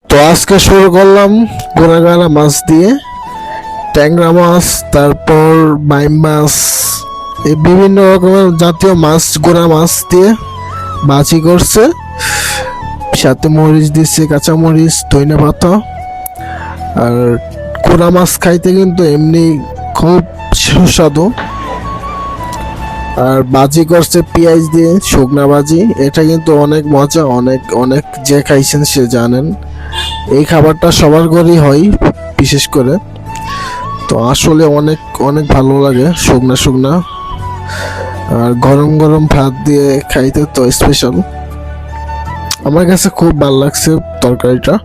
তো আজকে শুরু করলাম গোড়াগাড়া মাছ দিয়ে, ট্যাংরা মাছ, তারপর বাইম মাছ, এই বিভিন্ন রকমের জাতীয় মাছ গোড়া মাছ দিয়ে ভাজি করছে। সাথে মরিচ দিচ্ছে, কাঁচা মরিচ, ধইনা পাতা। আর গোড়া মাছ খাইতে কিন্তু এমনি খুব সুস্বাদু। আর ভাজি করছে পেঁয়াজ দিয়ে, শুকনা ভাজি। এটা কিন্তু অনেক মজা, অনেক অনেক যে খাইছেন সে জানেন এই খাবারটা সবার ঘরেই হয় বিশেষ করে। তো আসলে অনেক অনেক ভালো লাগে শুকনা শুকনা, আর গরম গরম ভাত দিয়ে খাইতে তো স্পেশাল। আমার কাছে খুব ভালো লাগছে তরকারিটা।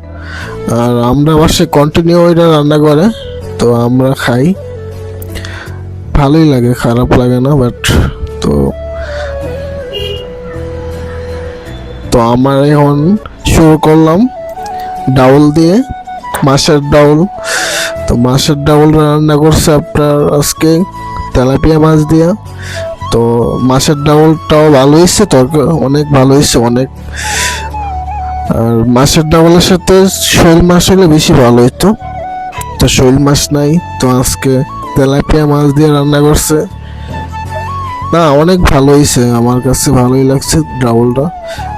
আর আমরা বাসায় কন্টিনিউ এটা রান্না করে, তো আমরা খাই, ভালোই লাগে, খারাপ লাগে না। বাট তো তো আমার এখন শুরু করলাম ডাউল দিয়ে, মাছের ডাউল। তো মাছের ডাউল রান্না করছে আপনার আজকে তেলাপিয়া মাছ দিয়া। তো মাছের ডাউলটাও ভালো হয়েছে, তরকারি অনেক ভালো হয়েছে অনেক। আর মাছের ডাউলের সাথে শোল মাছ হলে বেশি ভালো হতো, তো শোল মাছ নাই, তো আজকে তেলাপিয়া মাছ দিয়ে রান্না করছে। না, অনেক ভালো হয়েছে, আমার কাছে ভালোই লাগছে ডাউলটা।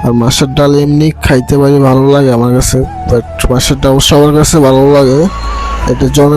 আর মাছের ডাল এমনি খাইতে পারি, ভালো লাগে আমার কাছে। বাট মাছের ডাউল সবার কাছে ভালো লাগে, এটা জন